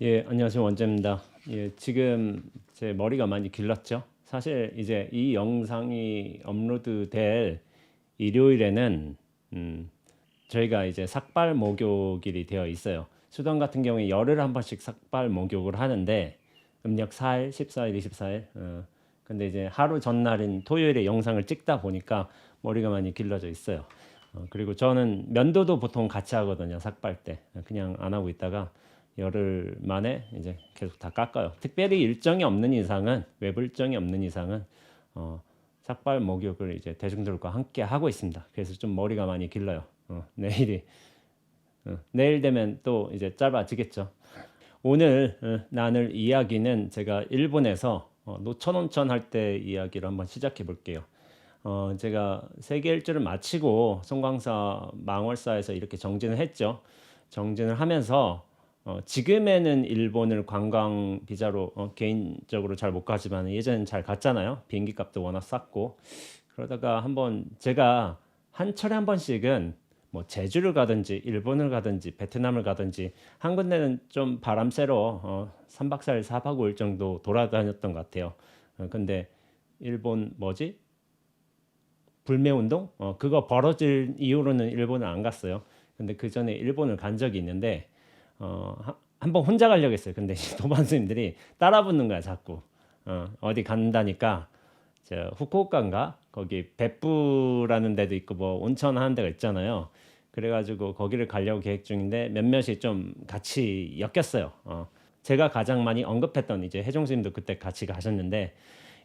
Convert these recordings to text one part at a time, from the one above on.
예, 안녕하세요. 원재입니다. 예, 지금 제 머리가 많이 길렀죠. 사실 이제 이 영상이 업로드될 일요일에는 저희가 이제 삭발 목욕일이 되어 있어요. 수던 같은 경우에 열흘 한 번씩 삭발 목욕을 하는데 음력 4일, 14일, 24일. 근데 이제 하루 전날인 토요일에 영상을 찍다 보니까 머리가 많이 길러져 있어요. 그리고 저는 면도도 보통 같이 하거든요. 삭발 때. 그냥 안 하고 있다가 열흘 만에 이제 계속 다 깎아요. 특별히 일정이 없는 이상은, 외부 일정이 없는 이상은 삭발 목욕을 이제 대중들과 함께 하고 있습니다. 그래서 좀 머리가 많이 길러요. 내일 되면 또 이제 짧아지겠죠. 오늘 나눌 이야기는 제가 일본에서 노천 온천 할 때 이야기를 한번 시작해 볼게요. 제가 세계 일주를 마치고 송광사 망월사에서 이렇게 정진을 했죠. 정진을 하면서 지금에는 일본을 관광 비자로 개인적으로 잘 못 가지만 예전엔 잘 갔잖아요. 비행기 값도 워낙 쌌고. 그러다가 한번 제가 한 철에 한 번씩은 뭐 제주를 가든지 일본을 가든지 베트남을 가든지 한 군데는 좀 바람 쐬러 3박 4일 4박 5일 정도 돌아다녔던 것 같아요. 근데 일본 뭐지? 불매운동? 그거 벌어질 이후로는 일본을 안 갔어요. 근데 그 전에 일본을 간 적이 있는데 한번 혼자 가려고 했어요. 근데 도반스님들이 따라붙는 거야 자꾸. 어디 간다니까 저 후쿠오카인가 거기 베푸라는 데도 있고 뭐 온천 하는 데가 있잖아요. 그래가지고 거기를 가려고 계획 중인데 몇몇이 좀 같이 엮였어요. 제가 가장 많이 언급했던 이제 해종스님도 그때 같이 가셨는데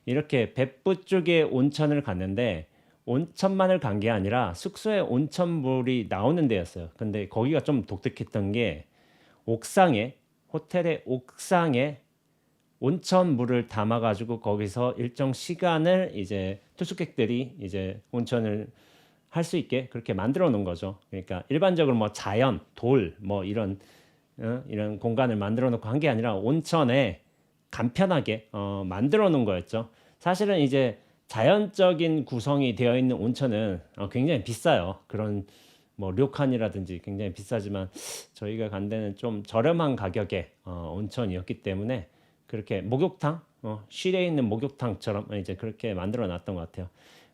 이렇게別府쪽에 온천을 갔는데 온천만을 간 게 아니라 숙소에 온천물이 나오는 데였어요. 근데 거기가 좀 독특했던 게 옥상에 호텔의 옥상에 온천물을 담아가지고 거기서 일정 시간을 이제 투숙객들이 이제 온천을 할 수 있게 그렇게 만들어 놓은 거죠. 그러니까 일반적으로 뭐 자연, 돌, 뭐 이런 공간을 만들어 놓고 한 게 아니라 온천에 간편하게 만들어 놓은 거였죠. 사실은 이제 자연적인 구성이 되어 있는 온천은 굉장히 비싸요. 그런 뭐 료칸이라든지 굉장히 비싸지만 저희가 간 데는 좀 저렴한 가격의 온천이었기 때문에 그렇게 목욕탕, 실에 있는 목욕탕처럼 이제 그렇게 만들어 놨던 것 같아요.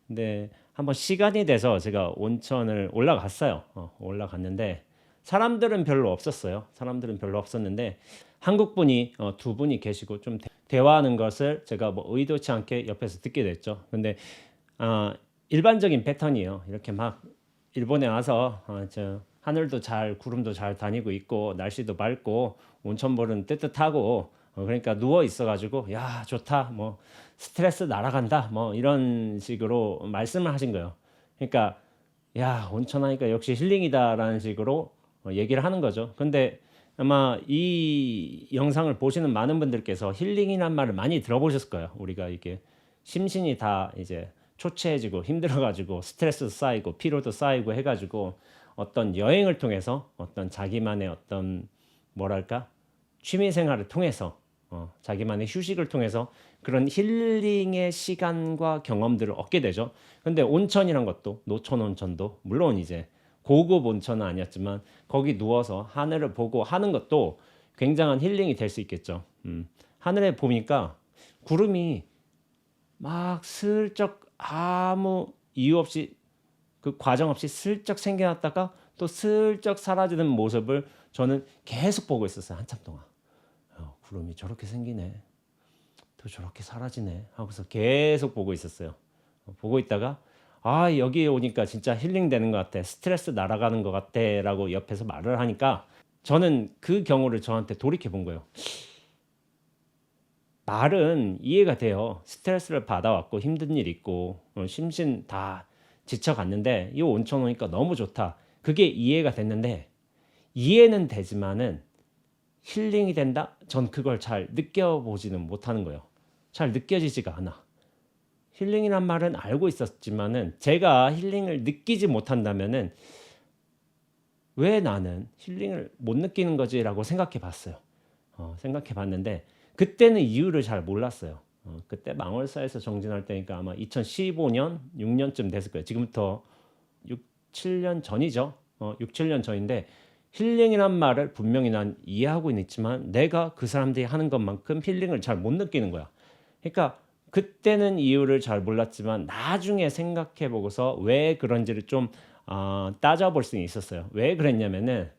근데 한번 시간이 돼서 제가 온천을 올라갔어요. 올라갔는데 사람들은 별로 없었어요. 사람들은 별로 없었는데 한국 분이 두 분이 계시고 좀 대화하는 것을 제가 뭐 의도치 않게 옆에서 듣게 됐죠. 근데 일반적인 패턴이에요. 이렇게 막 일본에 와서 저 하늘도 잘 구름도 잘 다니고 있고 날씨도 맑고 온천물은 뜨뜻하고 그러니까 누워 있어가지고 야 좋다 뭐 스트레스 날아간다 뭐 이런 식으로 말씀을 하신 거예요. 그러니까 야 온천 하니까 역시 힐링이다라는 식으로 얘기를 하는 거죠. 근데 아마 이 영상을 보시는 많은 분들께서 힐링이란 말을 많이 들어보셨을 거예요. 우리가 이게 심신이 다 이제 초췌해지고 힘들어가지고 스트레스 쌓이고 피로도 쌓이고 해가지고 어떤 여행을 통해서 어떤 자기만의 어떤 뭐랄까 취미 생활을 통해서 자기만의 휴식을 통해서 그런 힐링의 시간과 경험들을 얻게 되죠. 근데 온천이란 것도 노천 온천도 물론 이제 고급 온천은 아니었지만 거기 누워서 하늘을 보고 하는 것도 굉장한 힐링이 될 수 있겠죠. 하늘에 보니까 구름이 막 슬쩍 아무 이유 없이 그 과정 없이 슬쩍 생겨났다가 또 슬쩍 사라지는 모습을 저는 계속 보고 있었어요. 한참 동안. 구름이 저렇게 생기네. 또 저렇게 사라지네. 하고서 계속 보고 있었어요. 보고 있다가 여기에 오니까 진짜 힐링 되는 것 같아. 스트레스 날아가는 것 같아. 라고 옆에서 말을 하니까 저는 그 경우를 저한테 돌이켜 본 거예요. 말은 이해가 돼요. 스트레스를 받아왔고 힘든 일 있고 심신 다 지쳐갔는데 이 온천 오니까 너무 좋다. 그게 이해가 됐는데 이해는 되지만은 힐링이 된다? 전 그걸 잘 느껴보지는 못하는 거예요. 잘 느껴지지가 않아. 힐링이란 말은 알고 있었지만은 제가 힐링을 느끼지 못한다면은 왜 나는 힐링을 못 느끼는 거지라고 생각해 봤어요. 생각해 봤는데 그때는 이유를 잘 몰랐어요. 그때 망월사에서 정진할 때니까 아마 2015년, 6년쯤 됐을 거예요. 지금부터 6, 7년 전이죠. 6, 7년 전인데 힐링이란 말을 분명히 난 이해하고는 있지만 내가 그 사람들이 하는 것만큼 힐링을 잘 못 느끼는 거야. 그러니까 그때는 이유를 잘 몰랐지만 나중에 생각해 보고서 왜 그런지를 좀 따져볼 수는 있었어요. 왜 그랬냐면은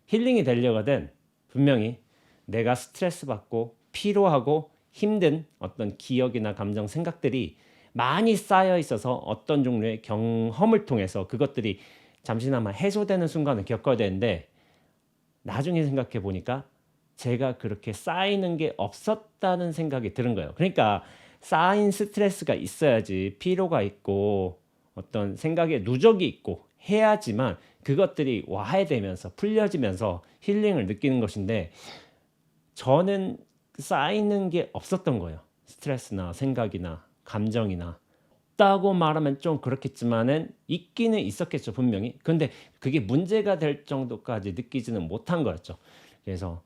힐링이 되려거든 분명히 내가 스트레스 받고 피로하고 힘든 어떤 기억이나 감정, 생각들이 많이 쌓여 있어서 어떤 종류의 경험을 통해서 그것들이 잠시나마 해소되는 순간을 겪어야 되는데 나중에 생각해 보니까 제가 그렇게 쌓이는 게 없었다는 생각이 드는 거예요. 그러니까 쌓인 스트레스가 있어야지 피로가 있고 어떤 생각에 누적이 있고 해야지만 그것들이 와해되면서 풀려지면서 힐링을 느끼는 것인데 저는 쌓이는 게 없었던 거예요. 스트레스나 생각이나 감정이나 없다고 말하면 좀 그렇겠지만은 있기는 있었겠죠 분명히. 근데 그게 문제가 될 정도까지 느끼지는 못한 거였죠. 그래서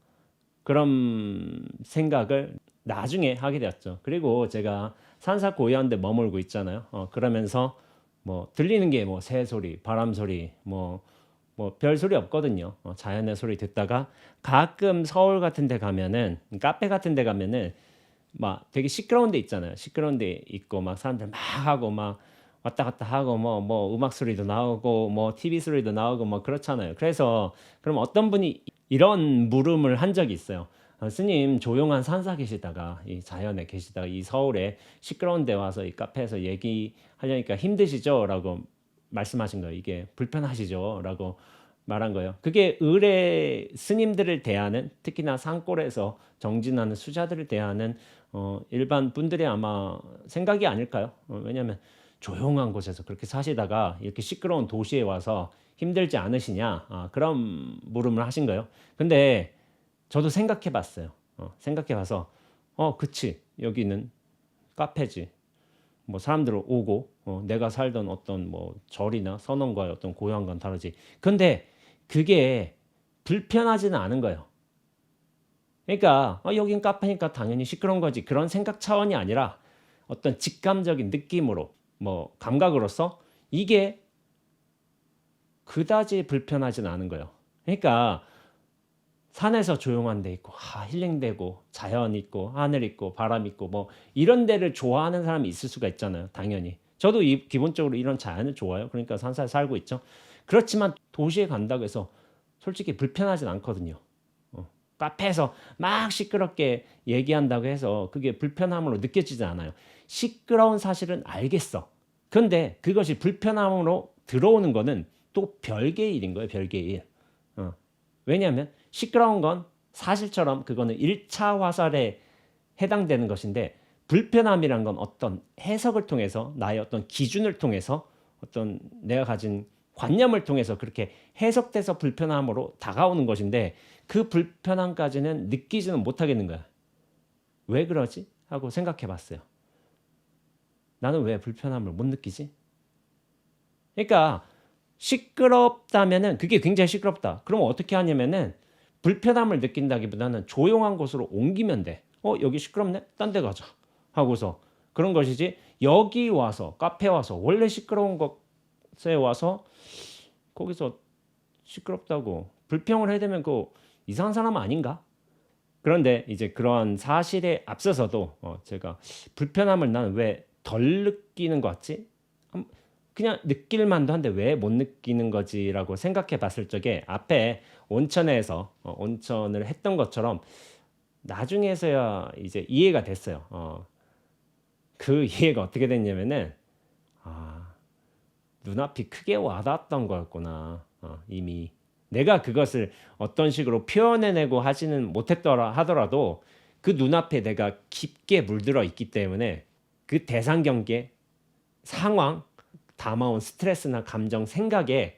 그런 생각을 나중에 하게 되었죠. 그리고 제가 산사 고요한 데 머물고 있잖아요. 그러면서 뭐 들리는 게 뭐 새소리, 바람 소리, 뭐 별 소리 없거든요. 자연의 소리 듣다가 가끔 서울 같은 데 가면은 카페 같은 데 가면은 막 되게 시끄러운 데 있잖아요. 시끄러운 데 있고 막 사람들 막 하고 막 왔다 갔다 하고 뭐 음악 소리도 나오고 뭐 TV 소리도 나오고 뭐 그렇잖아요. 그래서 그럼 어떤 분이 이런 물음을 한 적이 있어요. 스님 조용한 산사 계시다가 이 자연에 계시다가 이 서울에 시끄러운 데 와서 이 카페에서 얘기하려니까 힘드시죠? 라고 말씀하신 거예요. 이게 불편하시죠? 라고 말한 거예요. 그게 의뢰 스님들을 대하는 특히나 산골에서 정진하는 수자들을 대하는 일반 분들의 아마 생각이 아닐까요? 왜냐하면 조용한 곳에서 그렇게 사시다가 이렇게 시끄러운 도시에 와서 힘들지 않으시냐 그런 물음을 하신 거예요. 근데 저도 생각해 봤어요. 생각해 봐서 그치 여기는 카페지. 뭐 사람들 오고 내가 살던 어떤 뭐 절이나 선원과의 어떤 고향과는 다르지. 근데 그게 불편하지는 않은 거예요. 그러니까 여긴 카페니까 당연히 시끄러운 거지 그런 생각 차원이 아니라 어떤 직감적인 느낌으로 뭐 감각으로서 이게 그다지 불편하지는 않은 거예요. 그러니까 산에서 조용한 데 있고 힐링되고 자연 있고 하늘 있고 바람 있고 뭐 이런 데를 좋아하는 사람이 있을 수가 있잖아요. 당연히 저도 기본적으로 이런 자연을 좋아해요. 그러니까 산사에 살고 있죠. 그렇지만 도시에 간다고 해서 솔직히 불편하진 않거든요. 카페에서 막 시끄럽게 얘기한다고 해서 그게 불편함으로 느껴지지 않아요. 시끄러운 사실은 알겠어. 근데 그것이 불편함으로 들어오는 거는 또 별개의 일인 거예요. 별개의 일. 왜냐하면 시끄러운 건 사실처럼 그거는 1차 화살에 해당되는 것인데 불편함이란 건 어떤 해석을 통해서 나의 어떤 기준을 통해서 어떤 내가 가진 관념을 통해서 그렇게 해석돼서 불편함으로 다가오는 것인데 그 불편함까지는 느끼지는 못하겠는 거야. 왜 그러지? 하고 생각해 봤어요. 나는 왜 불편함을 못 느끼지? 그러니까 시끄럽다면은 그게 굉장히 시끄럽다. 그럼 어떻게 하냐면은 불편함을 느낀다기보다는 조용한 곳으로 옮기면 돼. 여기 시끄럽네? 딴 데 가자. 하고서 그런 것이지 여기 와서 카페 와서 원래 시끄러운 곳에 와서 거기서 시끄럽다고 불평을 해야 되면 그 이상한 사람 아닌가? 그런데 이제 그러한 사실에 앞서서도 제가 불편함을 나는 왜 덜 느끼는 것 같지? 그냥 느낄 만도 한데 왜 못 느끼는 거지라고 생각해 봤을 적에 앞에 온천에서 온천을 했던 것처럼 나중에서야 이제 이해가 됐어요. 그 이해가 어떻게 됐냐면은 눈앞이 크게 와닿았던 거였구나. 이미 내가 그것을 어떤 식으로 표현해내고 하지는 못했더라 하더라도 그 눈앞에 내가 깊게 물들어 있기 때문에 그 대상 경계 상황 담아온 스트레스나 감정 생각에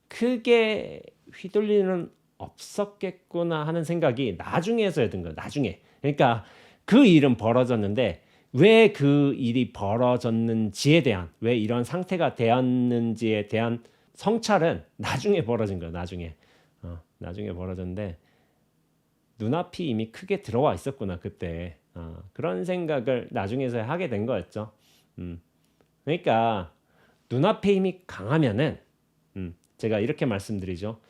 크게 휘둘리는 없었겠구나 하는 생각이 나중에서야 든 거예요. 나중에. 그러니까 그 일은 벌어졌는데 왜 그 일이 벌어졌는지에 대한 왜 이런 상태가 되었는지에 대한 성찰은 나중에 벌어진 거예요. 나중에 벌어졌는데 눈앞이 이미 크게 들어와 있었구나 그때. 그런 생각을 나중에서야 하게 된 거였죠. 그러니까 눈앞의 힘이 강하면은 제가 이렇게 말씀드리죠.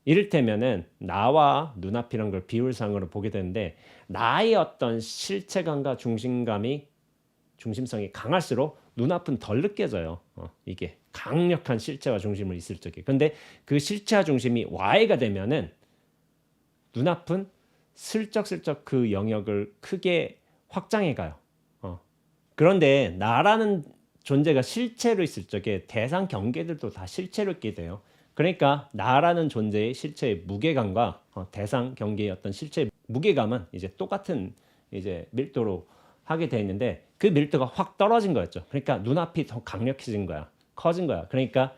이를테면은 나와 눈앞이란 걸 비율상으로 보게 되는데 나의 어떤 실체감과 중심성이 강할수록 눈앞은 덜 느껴져요. 이게 강력한 실체와 중심을 있을 적에. 근데 그 실체와 중심이 와해가 되면은 눈앞은 슬쩍슬쩍 그 영역을 크게 확장해 가요. 그런데 나라는 존재가 실체로 있을 적에 대상 경계들도 다 실체로 있게 돼요. 그러니까 나라는 존재의 실체의 무게감과 대상 경계의 어떤 실체의 무게감은 이제 똑같은 이제 밀도로 하게 돼 있는데 그 밀도가 확 떨어진 거였죠. 그러니까 눈앞이 더 강력해진 거야. 커진 거야. 그러니까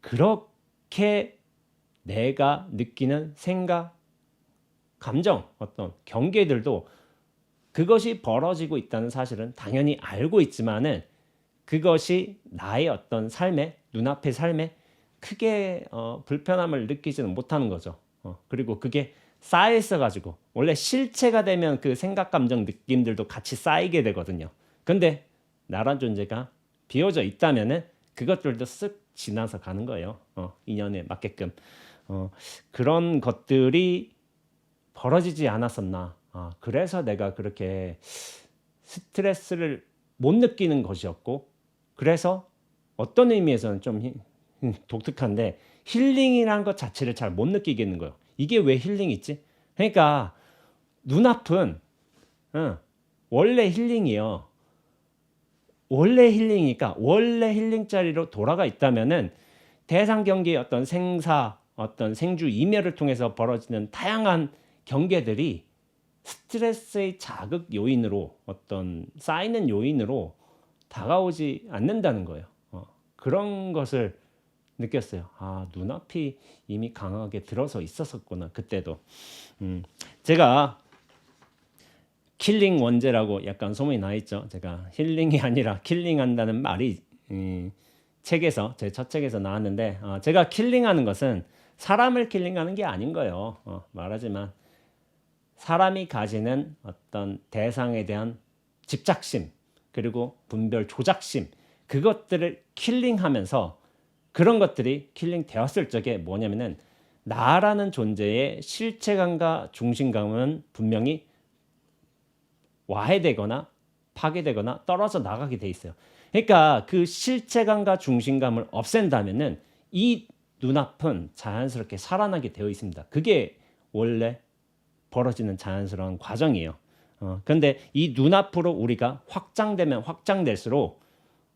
그렇게 내가 느끼는 생각, 감정, 어떤 경계들도 그것이 벌어지고 있다는 사실은 당연히 알고 있지만은 그것이 나의 어떤 삶에 눈앞의 삶에 크게 불편함을 느끼지는 못하는 거죠. 그리고 그게 쌓여 있어 가지고 원래 실체가 되면 그 생각, 감정, 느낌들도 같이 쌓이게 되거든요. 근데 나란 존재가 비워져 있다면은 그것들도 쓱 지나서 가는 거예요. 인연에 맞게끔. 그런 것들이 벌어지지 않았었나. 그래서 내가 그렇게 스트레스를 못 느끼는 것이었고, 그래서 어떤 의미에서는 좀 독특한데 힐링이라는 것 자체를 잘 못 느끼겠는 거예요. 이게 왜 힐링이지? 그러니까 눈앞은 원래 힐링이요. 원래 힐링이니까 원래 힐링 자리로 돌아가 있다면은 대상 경계의 어떤 생사, 어떤 생주 이멸을 통해서 벌어지는 다양한 경계들이 스트레스의 자극 요인으로 어떤 쌓이는 요인으로 다가오지 않는다는 거예요. 그런 것을 느꼈어요. 눈앞이 이미 강하게 들어서 있었었구나. 그때도. 제가 킬링 원제라고 약간 소문이 나 있죠. 제가 힐링이 아니라 킬링한다는 말이 책에서 제 첫 책에서 나왔는데 제가 킬링하는 것은 사람을 킬링하는 게 아닌 거예요. 말하지만 사람이 가지는 어떤 대상에 대한 집착심 그리고 분별 조작심 그것들을 킬링하면서 그런 것들이 킬링 되었을 적에 뭐냐면은 나라는 존재의 실체감과 중심감은 분명히 와해되거나 파괴되거나 떨어져 나가게 돼 있어요. 그러니까 그 실체감과 중심감을 없앤다면은 이 눈앞은 자연스럽게 살아나게 되어 있습니다. 그게 원래 벌어지는 자연스러운 과정이에요. 그런데 이 눈앞으로 우리가 확장되면 확장될수록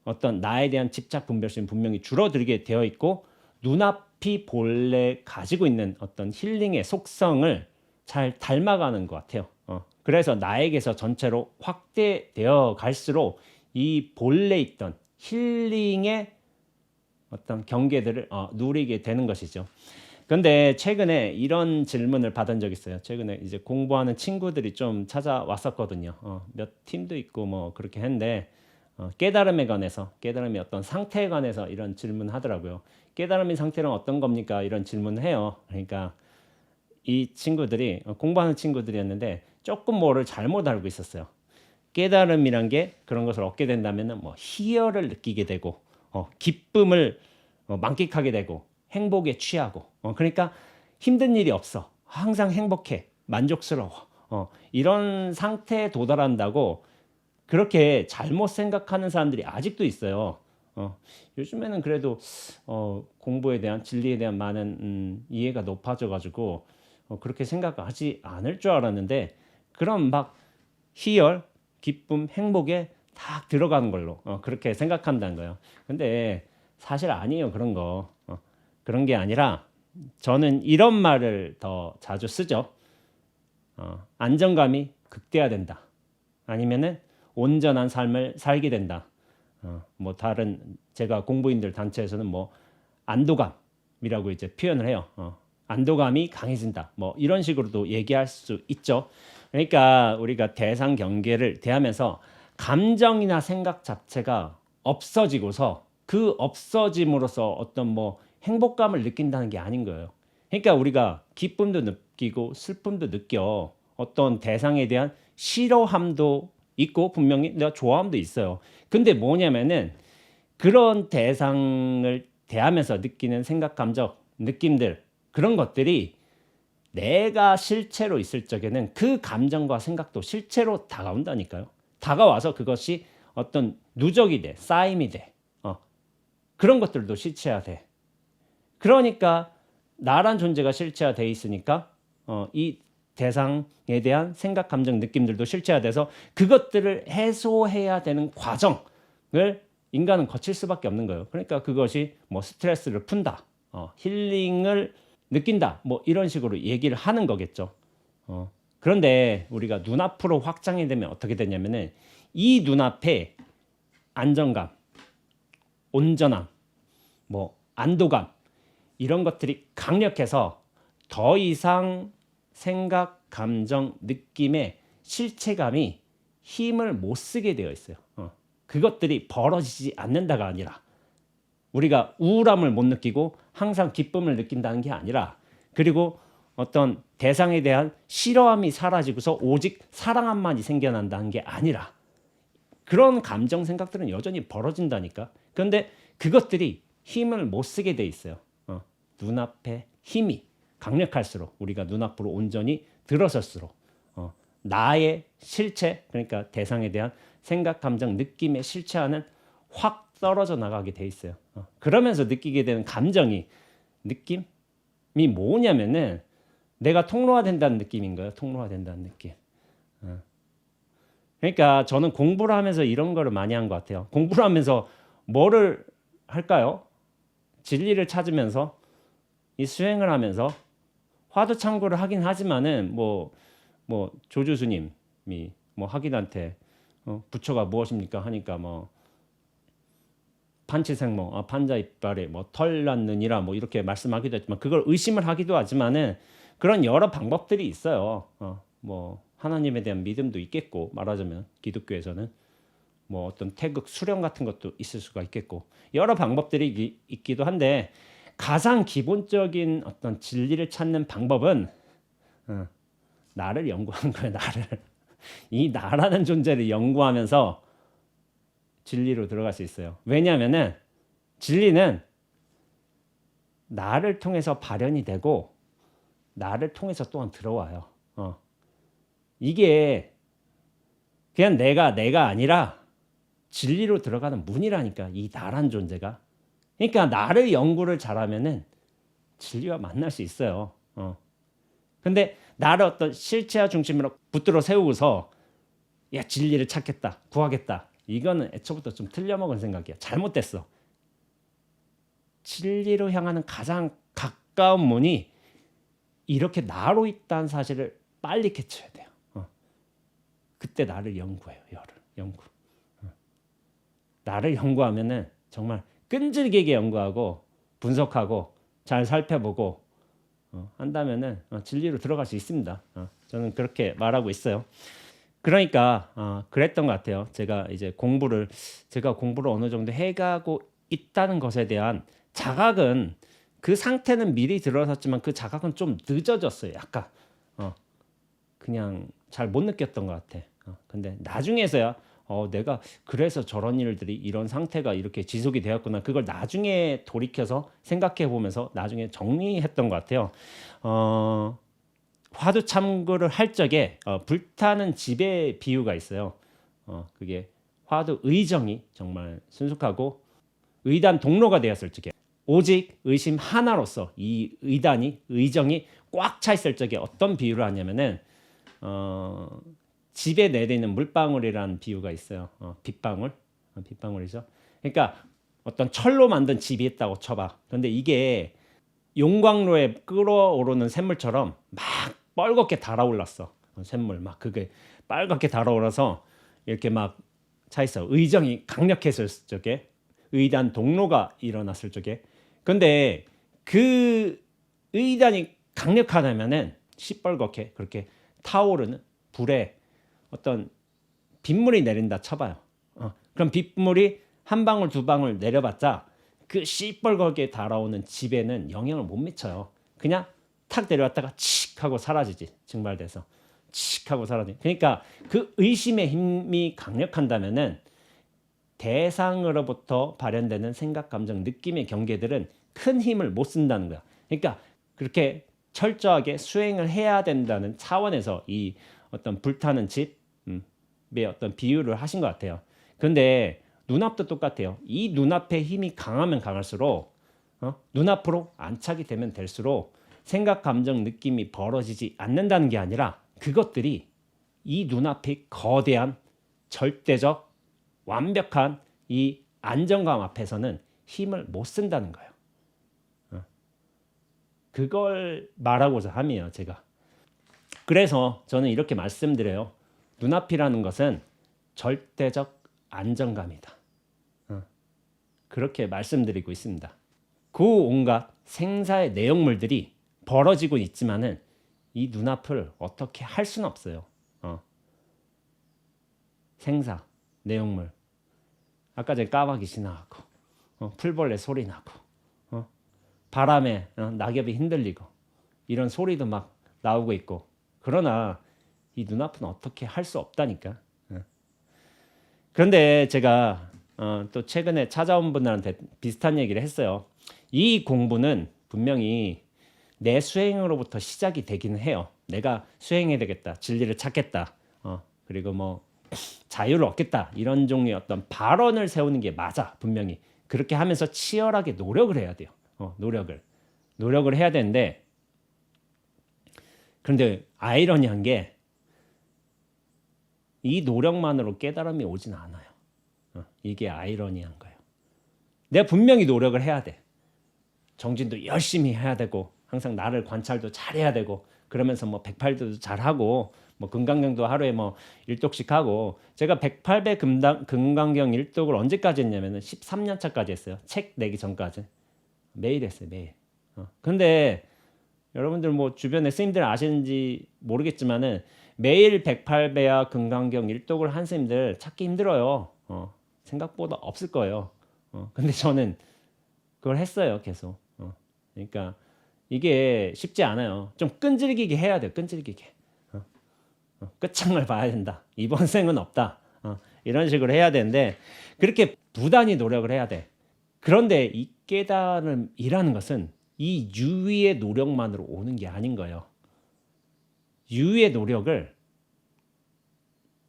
어떤 나에 대한 집착 분별심이 분명히 줄어들게 되어 있고 눈앞이 본래 가지고 있는 어떤 힐링의 속성을 잘 닮아가는 것 같아요. 그래서 나에게서 전체로 확대되어 갈수록 이 본래 있던 힐링의 어떤 경계들을 누리게 되는 것이죠. 근데 최근에 이런 질문을 받은 적이 있어요. 최근에 이제 공부하는 친구들이 좀 찾아왔었거든요. 몇 팀도 있고 뭐 그렇게 했는데 깨달음에 관해서 깨달음의 어떤 상태에 관해서 이런 질문하더라고요. 깨달음의 상태는 어떤 겁니까? 이런 질문을 해요. 그러니까 이 친구들이 공부하는 친구들이었는데 조금 뭐를 잘못 알고 있었어요. 깨달음이란 게 그런 것을 얻게 된다면은 뭐 희열을 느끼게 되고 기쁨을 만끽하게 되고 행복에 취하고 그러니까 힘든 일이 없어. 항상 행복해. 만족스러워. 이런 상태에 도달한다고 그렇게 잘못 생각하는 사람들이 아직도 있어요. 요즘에는 그래도 공부에 대한 진리에 대한 많은 이해가 높아져 가지고 그렇게 생각하지 않을 줄 알았는데 그런 막 희열, 기쁨, 행복에 다 들어가는 걸로 그렇게 생각한다는 거예요. 근데 사실 아니에요. 그런 거. 그런 게 아니라 저는 이런 말을 더 자주 쓰죠. 안정감이 극대화된다. 아니면은 온전한 삶을 살게 된다. 뭐 다른 제가 공부인들 단체에서는 뭐 안도감이라고 이제 표현을 해요. 안도감이 강해진다. 뭐 이런 식으로도 얘기할 수 있죠. 그러니까 우리가 대상 경계를 대하면서 감정이나 생각 자체가 없어지고서 그 없어짐으로써 어떤 뭐 행복감을 느낀다는 게 아닌 거예요. 그러니까 우리가 기쁨도 느끼고 슬픔도 느껴. 어떤 대상에 대한 싫어함도 있고 분명히 내가 좋아함도 있어요. 근데 뭐냐면은 그런 대상을 대하면서 느끼는 생각, 감정, 느낌들 그런 것들이 내가 실체로 있을 적에는 그 감정과 생각도 실체로 다가온다니까요. 다가와서 그것이 어떤 누적이 돼, 쌓임이 돼. 그런 것들도 실체화돼. 그러니까 나란 존재가 실체화돼 있으니까 이 대상에 대한 생각, 감정, 느낌들도 실체화돼서 그것들을 해소해야 되는 과정을 인간은 거칠 수밖에 없는 거예요. 그러니까 그것이 뭐 스트레스를 푼다, 힐링을 느낀다, 뭐 이런 식으로 얘기를 하는 거겠죠. 그런데 우리가 눈앞으로 확장이 되면 어떻게 되냐면은 이 눈앞에 안정감, 온전함, 뭐 안도감 이런 것들이 강력해서 더 이상 생각, 감정, 느낌의 실체감이 힘을 못 쓰게 되어 있어요. 그것들이 벌어지지 않는다가 아니라 우리가 우울함을 못 느끼고 항상 기쁨을 느낀다는 게 아니라 그리고 어떤 대상에 대한 싫어함이 사라지고서 오직 사랑함만이 생겨난다는 게 아니라 그런 감정 생각들은 여전히 벌어진다니까. 그런데 그것들이 힘을 못 쓰게 돼 있어요. 눈앞에 힘이 강력할수록 우리가 눈앞으로 온전히 들어설수록 나의 실체 그러니까 대상에 대한 생각, 감정, 느낌의 실체와는 확 떨어져 나가게 돼 있어요. 그러면서 느끼게 되는 감정이 느낌이 뭐냐면은 내가 통로화된다는 느낌인 거예요. 통로화된다는 느낌. 그러니까 저는 공부를 하면서 이런 거를 많이 한 것 같아요. 공부를 하면서 뭐를 할까요? 진리를 찾으면서 이 수행을 하면서 화두 참고를 하긴 하지만은 뭐 조주스님이 뭐 학인한테 부처가 무엇입니까 하니까 뭐 판치생모 판자 이빨에 뭐 털 났느니라 뭐 이렇게 말씀하기도 했지만 그걸 의심을 하기도 하지만은 그런 여러 방법들이 있어요. 뭐 하나님에 대한 믿음도 있겠고 말하자면 기독교에서는 뭐 어떤 태극 수령 같은 것도 있을 수가 있겠고 여러 방법들이 있기도 한데 가장 기본적인 어떤 진리를 찾는 방법은 나를 연구하는 거예요. 나를 이 나라는 존재를 연구하면서 진리로 들어갈 수 있어요. 왜냐하면은 진리는 나를 통해서 발현이 되고 나를 통해서 또한 들어와요. 이게 그냥 내가 아니라 진리로 들어가는 문이라니까 이 나란 존재가. 그러니까 나를 연구를 잘하면은 진리와 만날 수 있어요. 근데 나를 어떤 실체화 중심으로 붙들어 세우고서 야 진리를 찾겠다, 구하겠다. 이거는 애초부터 좀 틀려먹은 생각이야. 잘못됐어. 진리로 향하는 가장 가까운 문이 이렇게 나로 있다는 사실을 빨리 캐쳐야 돼요. 그때 나를 연구해요. 연구. 나를 연구하면은 정말 끈질기게 연구하고 분석하고 잘 살펴보고 한다면은 진리로 들어갈 수 있습니다. 저는 그렇게 말하고 있어요. 그러니까 그랬던 것 같아요. 제가 공부를 어느 정도 해가고 있다는 것에 대한 자각은 그 상태는 미리 들어섰지만 그 자각은 좀 늦어졌어요. 약간 그냥 잘 못 느꼈던 것 같아. 근데 나중에서야 내가 그래서 저런 일들이 이런 상태가 이렇게 지속이 되었구나. 그걸 나중에 돌이켜서 생각해 보면서 나중에 정리했던 것 같아요. 화두 참고를 할 적에 불타는 집의 비유가 있어요. 그게 화두 의정이 정말 순숙하고 의단 동로가 되었을 적에 오직 의심 하나로서 이 의정이 꽉 차 있을 적에 어떤 비유를 하냐면은 집에 내리는 물방울이라는 비유가 있어요. 빗방울이죠. 그러니까 어떤 철로 만든 집이 있다고 쳐봐. 그런데 이게 용광로에 끓어오르는 샘물처럼 막 뻘겋게 달아올랐어. 샘물 막 그게 빨갛게 달아올라서 이렇게 막 차 있어. 의정이 강력했을 적에 의단 동로가 일어났을 적에. 근데 그 의단이 강력하다면은 시뻘겋게 그렇게 타오르는 불에 어떤 빗물이 내린다 쳐봐요. 그럼 빗물이 한 방울 두 방울 내려봤자 그 시뻘겋게 달아오는 집에는 영향을 못 미쳐요. 그냥 탁 내려왔다가 칙 하고 사라지지. 증발돼서 칙 하고 사라지. 그러니까 그 의심의 힘이 강력한다면은 대상으로부터 발현되는 생각, 감정, 느낌의 경계들은 큰 힘을 못 쓴다는 거야. 그러니까 그렇게 철저하게 수행을 해야 된다는 차원에서 이 어떤 불타는 집의 어떤 비유를 하신 것 같아요. 근데 눈앞도 똑같아요. 이 눈앞의 힘이 강하면 강할수록 눈앞으로 안착이 되면 될수록 생각, 감정, 느낌이 벌어지지 않는다는 게 아니라 그것들이 이 눈앞의 거대한 절대적 완벽한 이 안정감 앞에서는 힘을 못 쓴다는 거예요. 그걸 말하고자 함이에요, 제가. 그래서 저는 이렇게 말씀드려요. 눈앞이라는 것은 절대적 안정감이다. 그렇게 말씀드리고 있습니다. 그 온갖 생사의 내용물들이 벌어지고 있지만은 이 눈앞을 어떻게 할 수는 없어요. 생사, 내용물. 아까 전에 까마귀 지나가고, 풀벌레 소리 나고, 바람에 낙엽이 흔들리고, 이런 소리도 막 나오고 있고. 그러나 이 눈앞은 어떻게 할 수 없다니까. 그런데 제가 또 최근에 찾아온 분들한테 비슷한 얘기를 했어요. 이 공부는 분명히 내 수행으로부터 시작이 되긴 해요. 내가 수행해야 되겠다, 진리를 찾겠다, 그리고 뭐 자유를 얻겠다, 이런 종류의 어떤 발언을 세우는 게 맞아. 분명히 그렇게 하면서 치열하게 노력을 해야 돼요. 노력을 해야 되는데, 그런데 아이러니한 게 이 노력만으로 깨달음이 오진 않아요. 이게 아이러니한 거예요. 내가 분명히 노력을 해야 돼. 정진도 열심히 해야 되고, 항상 나를 관찰도 잘해야 되고, 그러면서 뭐 108도도 잘하고, 뭐 금강경도 하루에 뭐 1독씩 하고. 제가 108배 금강경 1독을 언제까지 했냐면은 13년 차까지 했어요. 책 내기 전까지 매일 했어요, 매일. 근데 여러분들 뭐 주변에 스님들 아시는지 모르겠지만은 매일 108배야 금강경 1독을 한 스님들 찾기 힘들어요. 생각보다 없을 거예요. 근데 저는 그걸 했어요, 계속. 그러니까 이게 쉽지 않아요. 좀 끈질기게 해야 돼요, 끈질기게. 끝장을 봐야 된다. 이번 생은 없다. 이런 식으로 해야 되는데, 그렇게 부단히 노력을 해야 돼. 그런데 이 깨달음이라는 것은 이 유의의 노력만으로 오는 게 아닌 거예요. 유의의 노력을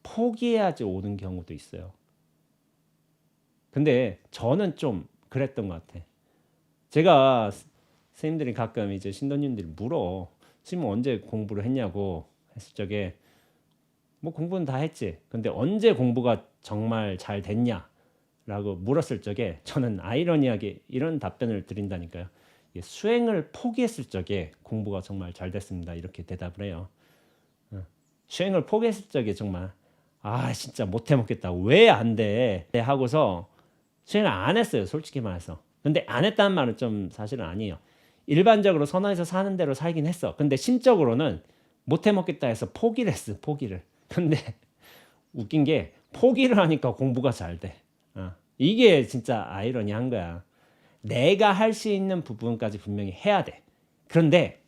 포기해야지 오는 경우도 있어요. 근데 저는 좀 그랬던 것 같아. 제가 선생님들이 가끔 이제 신도님들이 물어. 스님 언제 공부를 했냐고 했을 적에 뭐 공부는 다 했지. 근데 언제 공부가 정말 잘 됐냐라고 물었을 적에 저는 아이러니하게 이런 답변을 드린다니까요. 수행을 포기했을 적에 공부가 정말 잘 됐습니다, 이렇게 대답을 해요. 수행을 포기했을 적에 정말 진짜 못해 먹겠다, 왜 안 돼 하고서 수행을 안 했어요, 솔직히 말해서. 근데 안 했다는 말은 좀 사실은 아니에요. 일반적으로 선언에서 사는 대로 살긴 했어. 근데 심적으로는 못해 먹겠다 해서 포기를 했어, 포기를. 근데 웃긴 게 포기를 하니까 공부가 잘 돼. 이게 진짜 아이러니한 거야. 내가 할 수 있는 부분까지 분명히 해야 돼. 그런데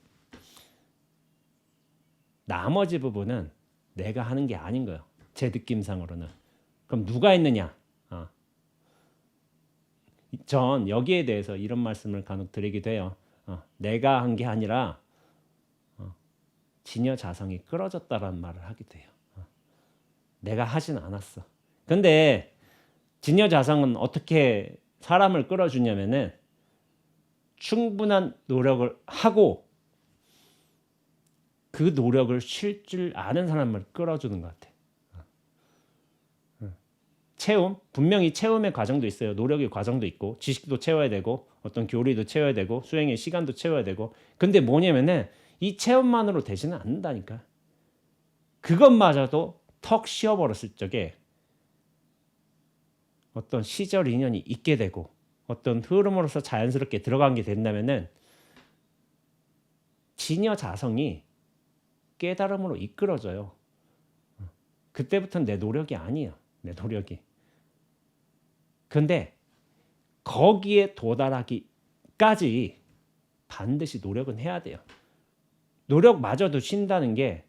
나머지 부분은 내가 하는 게 아닌 거예요, 제 느낌상으로는. 그럼 누가 했느냐? 전 여기에 대해서 이런 말씀을 간혹 드리기도 해요. 내가 한 게 아니라 진여자성이 끌어졌다라는 말을 하기도 해요. 내가 하진 않았어. 근데 진여자성은 어떻게 사람을 끌어주냐면은 충분한 노력을 하고 그 노력을 쉴 줄 아는 사람을 끌어주는 것 같아. 체험, 분명히 체험의 과정도 있어요. 노력의 과정도 있고, 지식도 채워야 되고, 어떤 교리도 채워야 되고, 수행의 시간도 채워야 되고. 근데 뭐냐면은 이 체험만으로 되지는 않는다니까. 그것마저도 턱 쉬어버렸을 적에 어떤 시절 인연이 있게 되고, 어떤 흐름으로서 자연스럽게 들어간 게 된다면은 진여자성이 깨달음으로 이끌어져요. 그때부터는 내 노력이 아니에요, 내 노력이. 근데 거기에 도달하기까지 반드시 노력은 해야 돼요. 노력마저도 쉰다는 게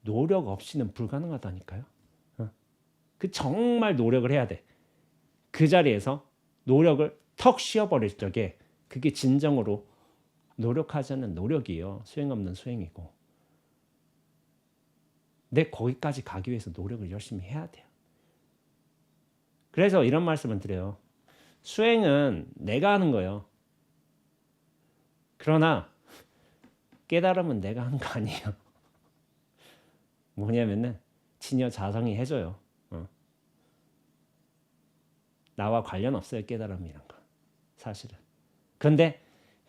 노력 없이는 불가능하다니까요. 그 정말 노력을 해야 돼. 그 자리에서 노력을 턱 쉬어버릴 적에 그게 진정으로 노력하지 않는 노력이요. 수행 없는 수행이고. 내 거기까지 가기 위해서 노력을 열심히 해야 돼요. 그래서 이런 말씀을 드려요. 수행은 내가 하는 거예요. 그러나 깨달음은 내가 하는 거 아니에요. 뭐냐면은 진여 자성이 해줘요. 나와 관련 없어요. 깨달음이란 거. 사실은. 그런데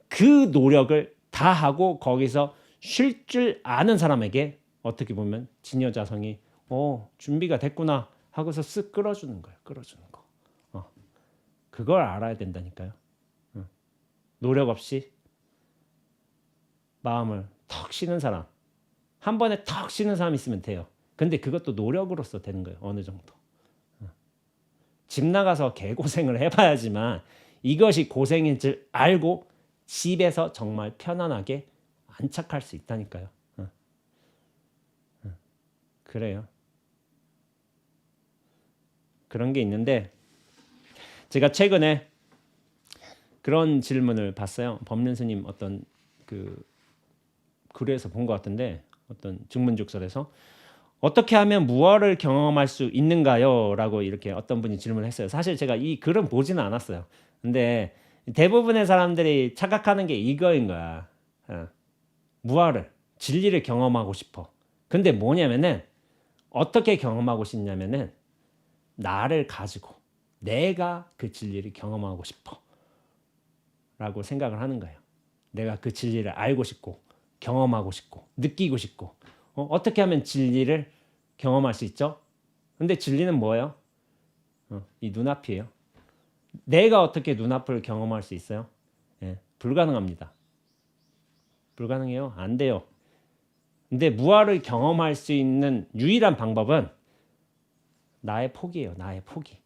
그 노력을 다 하고 거기서 쉴 줄 아는 사람에게 어떻게 보면 진여 자성이 준비가 됐구나 하고서 쓱 끌어주는 거예요. 끌어주는 거. 그걸 알아야 된다니까요. 노력 없이 마음을 턱 쉬는 사람, 한 번에 턱 쉬는 사람 있으면 돼요. 근데 그것도 노력으로서 되는 거예요. 어느 정도. 집 나가서 개고생을 해봐야지만 이것이 고생인 줄 알고 집에서 정말 편안하게 안착할 수 있다니까요. 그래요. 그런 게 있는데 제가 최근에 그런 질문을 봤어요. 법륜 스님 어떤 그 글에서 본 것 같은데 어떤 증문죽설에서 어떻게 하면 무어를 경험할 수 있는가요? 라고 이렇게 어떤 분이 질문을 했어요. 사실 제가 이 글은 보지는 않았어요. 근데 대부분의 사람들이 착각하는 게 이거인 거야. 무아를, 진리를 경험하고 싶어. 근데 뭐냐면은 어떻게 경험하고 싶냐면은 나를 가지고 내가 그 진리를 경험하고 싶어 라고 생각을 하는 거예요. 내가 그 진리를 알고 싶고 경험하고 싶고 느끼고 싶고 어떻게 하면 진리를 경험할 수 있죠? 근데 진리는 뭐예요? 이 눈앞이에요. 내가 어떻게 눈앞을 경험할 수 있어요? 불가능합니다. 불가능해요. 안 돼요. 근데 무아를 경험할 수 있는 유일한 방법은 나의 포기예요. 나의 포기.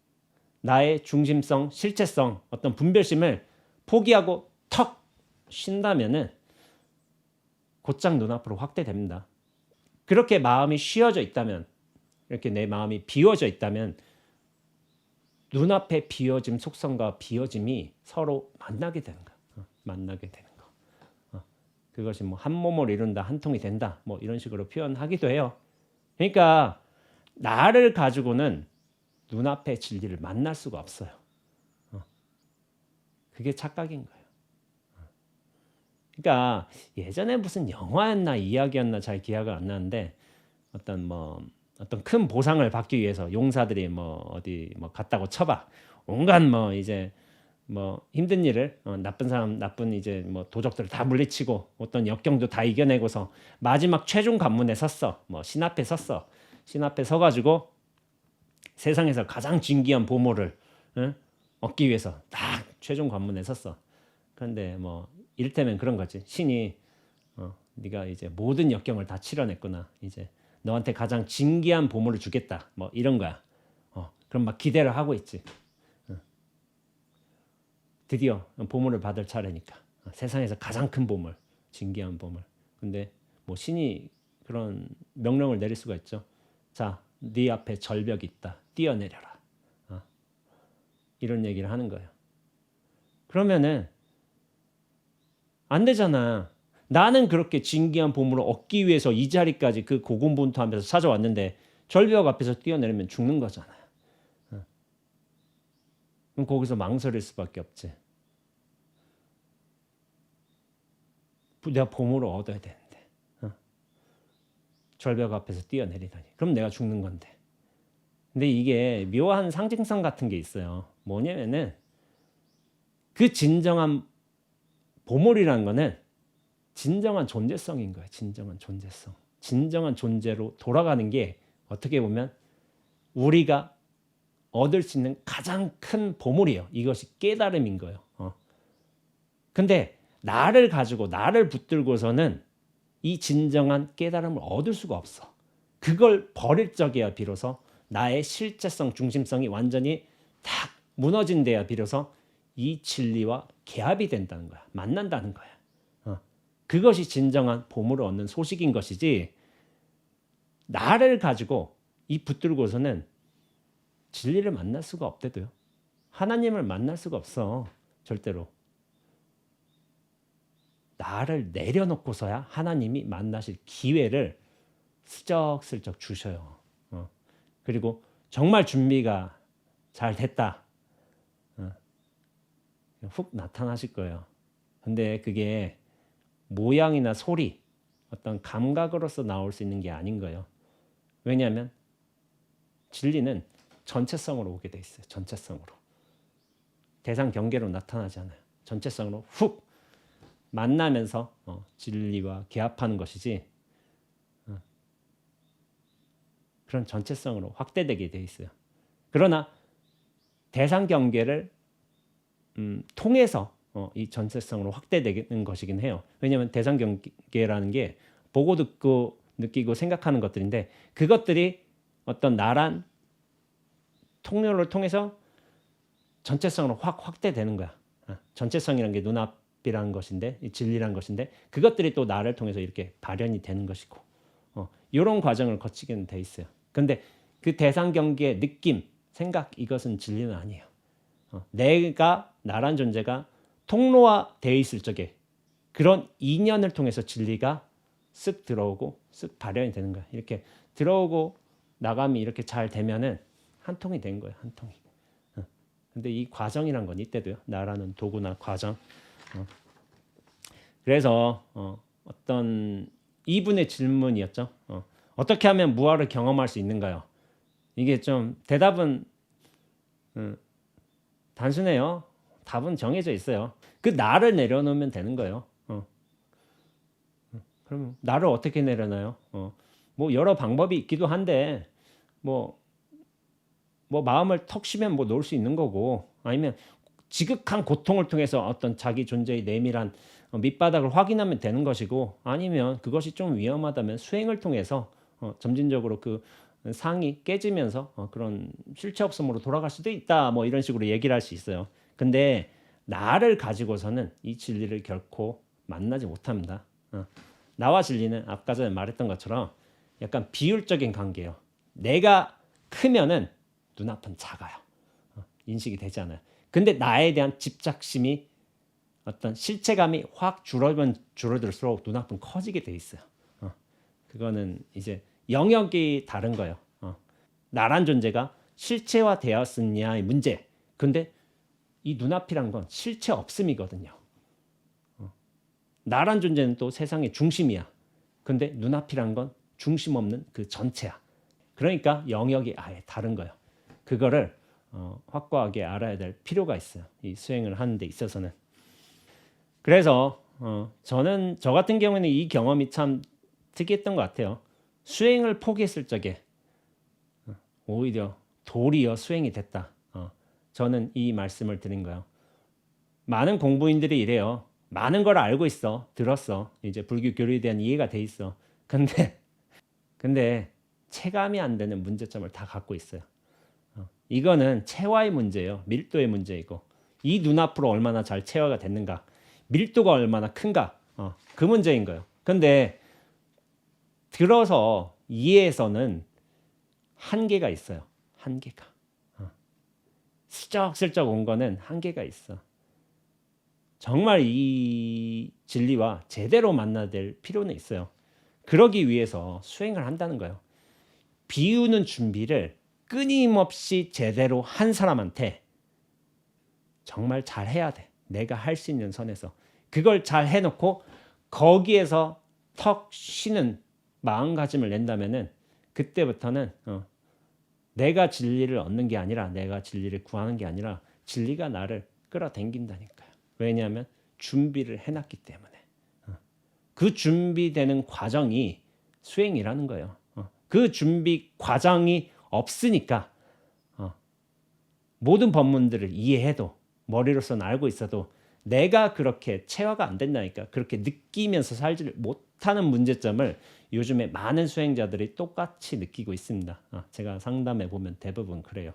나의 중심성, 실체성, 어떤 분별심을 포기하고 턱 쉰다면은 곧장 눈앞으로 확대됩니다. 그렇게 마음이 쉬어져 있다면, 이렇게 내 마음이 비워져 있다면 눈앞에 비워짐 속성과 비워짐이 서로 만나게 되는 거야. 만나게 되는 거. 그것이 뭐 한 몸을 이룬다, 한 통이 된다, 뭐 이런 식으로 표현하기도 해요. 그러니까 나를 가지고는 눈앞의 진리를 만날 수가 없어요. 그게 착각인 거예요. 그러니까 예전에 무슨 영화였나 이야기였나 잘 기억을 안 나는데 어떤 큰 보상을 받기 위해서 용사들이 뭐 어디 뭐 갔다고 쳐봐 온갖 뭐 이제 뭐 힘든 일을 나쁜 사람 나쁜 이제 뭐 도적들을 다 물리치고 어떤 역경도 다 이겨내고서 마지막 최종 관문에 섰어. 뭐 신 앞에 섰어. 신 앞에 서가지고 세상에서 가장 진귀한 보물을 얻기 위해서 딱 최종 관문에 섰어. 그런데 뭐 이를테면 그런 거지. 신이 네가 이제 모든 역경을 다 치러냈구나. 이제 너한테 가장 진귀한 보물을 주겠다. 뭐 이런 거야. 그럼 막 기대를 하고 있지. 드디어 보물을 받을 차례니까. 세상에서 가장 큰 보물, 진귀한 보물. 근데 뭐 신이 그런 명령을 내릴 수가 있죠. 자, 네 앞에 절벽이 있다. 뛰어내려라. 이런 얘기를 하는 거예요. 그러면은 안 되잖아. 나는 그렇게 진귀한 보물을 얻기 위해서 이 자리까지 그 고군분투하면서 찾아왔는데 절벽 앞에서 뛰어내리면 죽는 거잖아요. 그럼 거기서 망설일 수밖에 없지. 내가 보물을 얻어야 되는데 절벽 앞에서 뛰어내리다니. 그럼 내가 죽는 건데. 근데 이게 묘한 상징성 같은 게 있어요. 뭐냐면은 그 진정한 보물이라는 거는 진정한 존재성인 거예요. 진정한 존재성. 진정한 존재로 돌아가는 게 어떻게 보면 우리가 얻을 수 있는 가장 큰 보물이에요. 이것이 깨달음인 거예요. 근데 나를 가지고 나를 붙들고서는 이 진정한 깨달음을 얻을 수가 없어. 그걸 버릴 적이야 비로소 나의 실체성, 중심성이 완전히 탁 무너진 데야 비로소 이 진리와 개합이 된다는 거야. 만난다는 거야. 그것이 진정한 보물을 얻는 소식인 것이지 나를 가지고 이 붙들고서는 진리를 만날 수가 없대도요. 하나님을 만날 수가 없어. 절대로. 나를 내려놓고서야 하나님이 만나실 기회를 슬쩍슬쩍 주셔요. 그리고 정말 준비가 잘 됐다. 훅 나타나실 거예요. 근데 그게 모양이나 소리, 어떤 감각으로서 나올 수 있는 게 아닌 거예요. 왜냐하면 진리는 전체성으로 오게 돼 있어요. 전체성으로. 대상 경계로 나타나지 않아요. 전체성으로 훅 만나면서 진리와 개합하는 것이지 그런 전체성으로 확대되게 돼 있어요. 그러나 대상 경계를 통해서 이 전체성으로 확대되는 것이긴 해요. 왜냐하면 대상 경계라는 게 보고 듣고 느끼고 생각하는 것들인데 그것들이 어떤 나란 통로를 통해서 전체성으로 확 확대되는 거야. 전체성이라는 게 눈앞이라는 것인데 진리라는 것인데 그것들이 또 나를 통해서 이렇게 발현이 되는 것이고 이런 과정을 거치게 돼 있어요. 근데 그 대상 경계의 느낌, 생각 이것은 진리는 아니에요. 내가 나란 존재가 통로화되어 있을 적에 그런 인연을 통해서 진리가 쓱 들어오고 쓱 발현이 되는 거야. 이렇게 들어오고 나감이 이렇게 잘 되면은 한 통이 된 거예요. 한 통이. 근데 이 과정이란 건 이때도요. 나라는 도구나 과정. 그래서 어떤 이분의 질문이었죠. 어떻게 하면 무아를 경험할 수 있는가요? 이게 좀 대답은 단순해요. 답은 정해져 있어요. 그 나를 내려놓으면 되는 거예요. 그럼 나를 어떻게 내려놔요? 뭐 여러 방법이 있기도 한데 뭐 마음을 턱 쉬면 뭐 놓을 수 있는 거고 아니면 지극한 고통을 통해서 어떤 자기 존재의 내밀한 밑바닥을 확인하면 되는 것이고 아니면 그것이 좀 위험하다면 수행을 통해서 점진적으로 그 상이 깨지면서 그런 실체 없음으로 돌아갈 수도 있다 뭐 이런 식으로 얘기를 할 수 있어요. 근데 나를 가지고서는 이 진리를 결코 만나지 못합니다. 나와 진리는 아까 전에 말했던 것처럼 약간 비율적인 관계예요. 내가 크면은 눈앞은 작아요. 인식이 되지 않아요. 근데 나에 대한 집착심이 어떤 실체감이 확 줄어들수록 눈앞은 커지게 돼 있어요. 그거는 이제 영역이 다른 거예요. 나란 존재가 실체화되었느냐의 문제. 근데 이 눈앞이란 건 실체 없음이거든요. 나란 존재는 또 세상의 중심이야. 근데 눈앞이란 건 중심 없는 그 전체야. 그러니까 영역이 아예 다른 거예요. 그거를 확고하게 알아야 될 필요가 있어요. 이 수행을 하는 데 있어서는. 그래서 저 같은 경우에는 이 경험이 참 특이했던 것 같아요. 수행을 포기했을 적에 오히려 도리어 수행이 됐다. 저는 이 말씀을 드린 거예요. 많은 공부인들이 이래요. 많은 걸 알고 있어. 들었어. 이제 불교 교리에 대한 이해가 돼 있어. 근데 체감이 안 되는 문제점을 다 갖고 있어요. 이거는 체화의 문제예요. 밀도의 문제이고 이 눈앞으로 얼마나 잘 체화가 됐는가 밀도가 얼마나 큰가 그 문제인 거예요. 근데 들어서 이해해서는 한계가 있어요. 한계가 슬쩍슬쩍 온 거는 한계가 있어. 정말 이 진리와 제대로 만나야 될 필요는 있어요. 그러기 위해서 수행을 한다는 거예요. 비우는 준비를 끊임없이 제대로 한 사람한테 정말 잘 해야 돼. 내가 할 수 있는 선에서. 그걸 잘 해놓고 거기에서 턱 쉬는 마음가짐을 낸다면은 그때부터는 내가 진리를 얻는 게 아니라 내가 진리를 구하는 게 아니라 진리가 나를 끌어당긴다니까요. 왜냐하면 준비를 해놨기 때문에. 그 준비되는 과정이 수행이라는 거예요. 그 준비 과정이 없으니까 모든 법문들을 이해해도 머리로서는 알고 있어도 내가 그렇게 체화가 안 된다니까. 그렇게 느끼면서 살지 못하는 문제점을 요즘에 많은 수행자들이 똑같이 느끼고 있습니다. 제가 상담해 보면 대부분 그래요.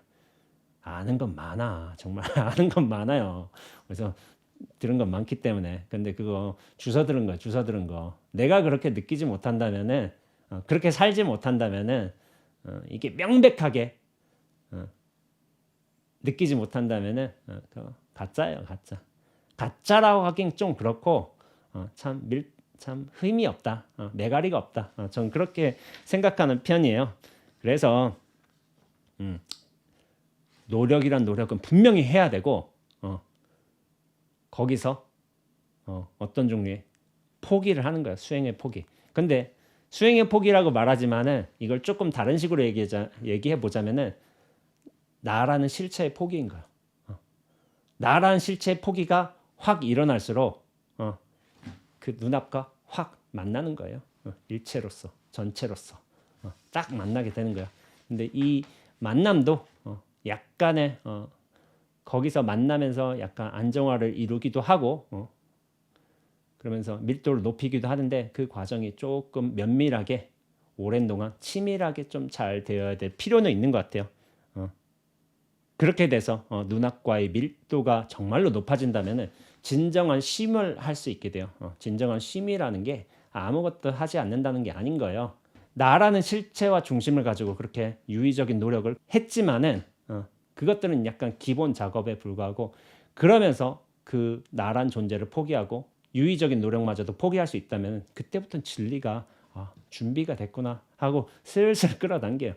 아는 건 많아. 정말 아는 건 많아요. 그래서 들은 건 많기 때문에. 근데 그거 주워 들은 거야. 주워 들은 거. 내가 그렇게 느끼지 못한다면은 그렇게 살지 못한다면은 이게 명백하게 느끼지 못한다면은 가짜예요. 가짜. 가짜라고 하긴 좀 그렇고 참 힘이 없다, 매가리가 없다. 전 그렇게 생각하는 편이에요. 그래서 노력이란 노력은 분명히 해야 되고 거기서 어떤 종류의 포기를 하는 거야. 수행의 포기. 근데 수행의 포기라고 말하지만은 이걸 조금 다른 식으로 얘기해 보자면은 나라는 실체의 포기인 거야. 나라는 실체의 포기가 확 일어날수록 그 눈앞과 확 만나는 거예요. 일체로서, 전체로서 딱 만나게 되는 거야. 근데 이 만남도 약간의 거기서 만나면서 약간 안정화를 이루기도 하고 그러면서 밀도를 높이기도 하는데 그 과정이 조금 면밀하게 오랜 동안 치밀하게 좀 잘 되어야 될 필요는 있는 것 같아요. 그렇게 돼서 눈앞과의 밀도가 정말로 높아진다면 진정한 쉼을 할 수 있게 돼요. 진정한 쉼이라는 게 아무것도 하지 않는다는 게 아닌 거예요. 나라는 실체와 중심을 가지고 그렇게 유의적인 노력을 했지만은 그것들은 약간 기본 작업에 불과하고 그러면서 그 나란 존재를 포기하고 유의적인 노력마저도 포기할 수 있다면 그때부터는 진리가 준비가 됐구나 하고 슬슬 끌어당겨요.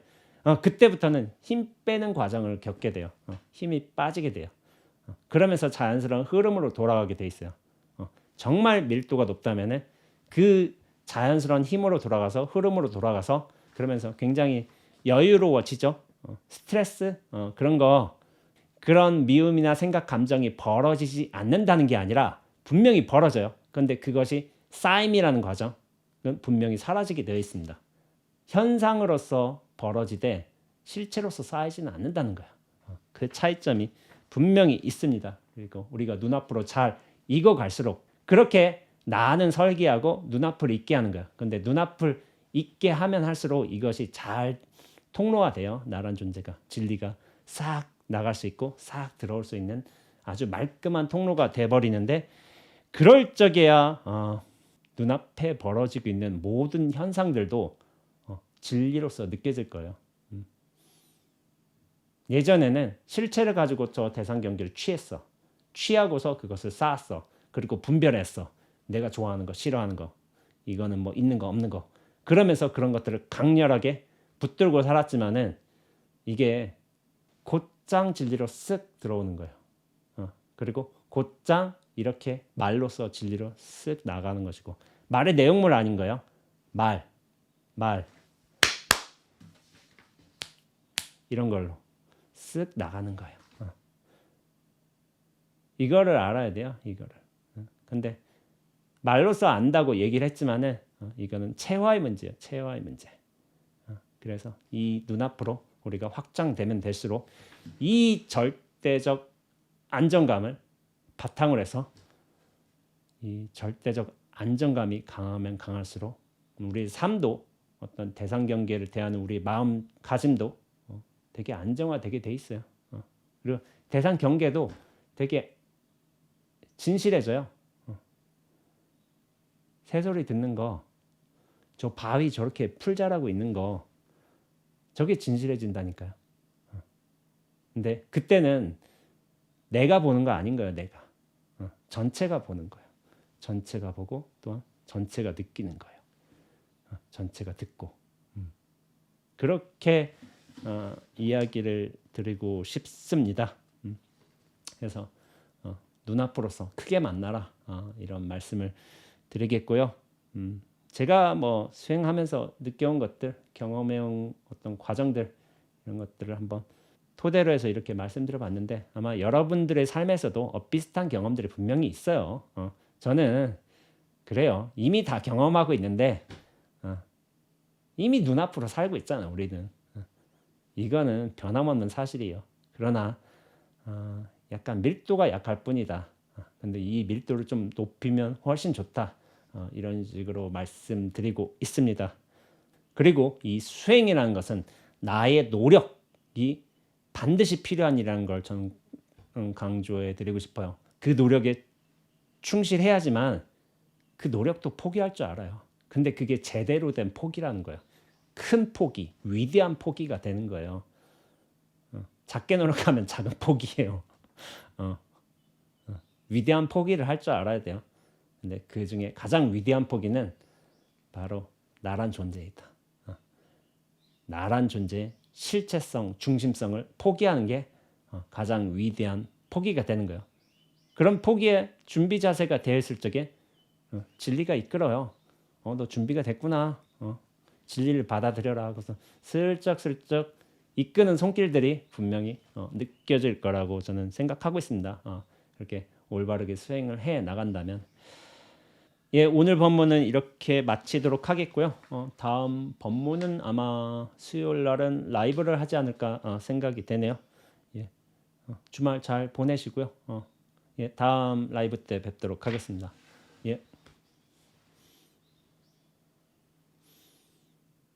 그때부터는 힘 빼는 과정을 겪게 돼요. 힘이 빠지게 돼요. 그러면서 자연스러운 흐름으로 돌아가게 돼 있어요. 정말 밀도가 높다면은 그 자연스러운 힘으로 돌아가서 흐름으로 돌아가서 그러면서 굉장히 여유로워지죠. 스트레스 그런 미움이나 생각 감정이 벌어지지 않는다는 게 아니라 분명히 벌어져요. 그런데 그것이 쌓임이라는 과정은 분명히 사라지게 되어 있습니다. 현상으로서 벌어지되 실체로서 쌓이지는 않는다는 거야. 그 차이점이 분명히 있습니다. 그리고 우리가 눈앞으로 잘 익어갈수록 그렇게 나는 설계하고 눈앞을 잊게 하는 거야. 근데 눈앞을 잊게 하면 할수록 이것이 잘 통로가 돼요. 나란 존재가 진리가 싹 나갈 수 있고 싹 들어올 수 있는 아주 말끔한 통로가 돼버리는데 그럴 적에야 눈앞에 벌어지고 있는 모든 현상들도 진리로서 느껴질 거예요. 예전에는 실체를 가지고 저 대상 경계를 취했어. 취하고서 그것을 쌓았어. 그리고 분별했어. 내가 좋아하는 거, 싫어하는 거, 이거는 뭐 있는 거, 없는 거. 그러면서 그런 것들을 강렬하게 붙들고 살았지만은 이게 곧장 진리로 쓱 들어오는 거예요. 그리고 곧장 이렇게 말로써 진리로 쓱 나가는 것이고 말의 내용물 아닌 거예요. 말 이런 걸로 쓱 나가는 거예요. 이거를 알아야 돼요. 이거를. 근데 말로써 안다고 얘기를 했지만은 이거는 체화의 문제예요. 체화의 문제. 그래서 이 눈앞으로 우리가 확장되면 될수록 이 절대적 안정감을 바탕으로 해서 이 절대적 안정감이 강하면 강할수록 우리 삶도 어떤 대상 경계를 대하는 우리 마음가짐도 되게 안정화되게 돼 있어요. 그리고 대상 경계도 되게 진실해져요. 새소리 듣는 거, 저 바위 저렇게 풀 자라고 있는 거, 저게 진실해진다니까요. 근데 그때는 내가 보는 거 아닌 거예요. 내가 전체가 보는 거예요. 전체가 보고 또한 전체가 느끼는 거예요. 전체가 듣고 그렇게 이야기를 드리고 싶습니다. 그래서 눈앞으로서 크게 만나라 이런 말씀을 드리겠고요. 제가 뭐 수행하면서 느껴온 것들, 경험해온 어떤 과정들 이런 것들을 한번 토대로 해서 이렇게 말씀드려봤는데 아마 여러분들의 삶에서도 비슷한 경험들이 분명히 있어요. 저는 그래요. 이미 다 경험하고 있는데 이미 눈앞으로 살고 있잖아. 우리는 이거는 변함없는 사실이에요. 그러나 약간 밀도가 약할 뿐이다. 근데 이 밀도를 좀 높이면 훨씬 좋다. 이런 식으로 말씀드리고 있습니다. 그리고 이 수행이라는 것은 나의 노력이 반드시 필요한 일이라는 걸 저는 강조해 드리고 싶어요. 그 노력에 충실해야지만 그 노력도 포기할 줄 알아요. 근데 그게 제대로 된 포기라는 거예요. 큰 포기, 위대한 포기가 되는 거예요. 작게 노력하면 작은 포기예요. 위대한 포기를 할 줄 알아야 돼요. 근데 그 중에 가장 위대한 포기는 바로 나란 존재이다. 나란 존재의 실체성, 중심성을 포기하는 게 가장 위대한 포기가 되는 거예요. 그런 포기의 준비 자세가 되어 있을 적에 진리가 이끌어요. 너 준비가 됐구나. 진리를 받아들여라 하고서 슬쩍슬쩍 이끄는 손길들이 분명히 느껴질 거라고 저는 생각하고 있습니다. 그렇게 올바르게 수행을 해 나간다면. 예, 오늘 법문은 이렇게 마치도록 하겠고요. 다음 법문은 아마 수요일 날은 라이브를 하지 않을까 생각이 되네요. 예, 주말 잘 보내시고요. 예, 다음 라이브 때 뵙도록 하겠습니다.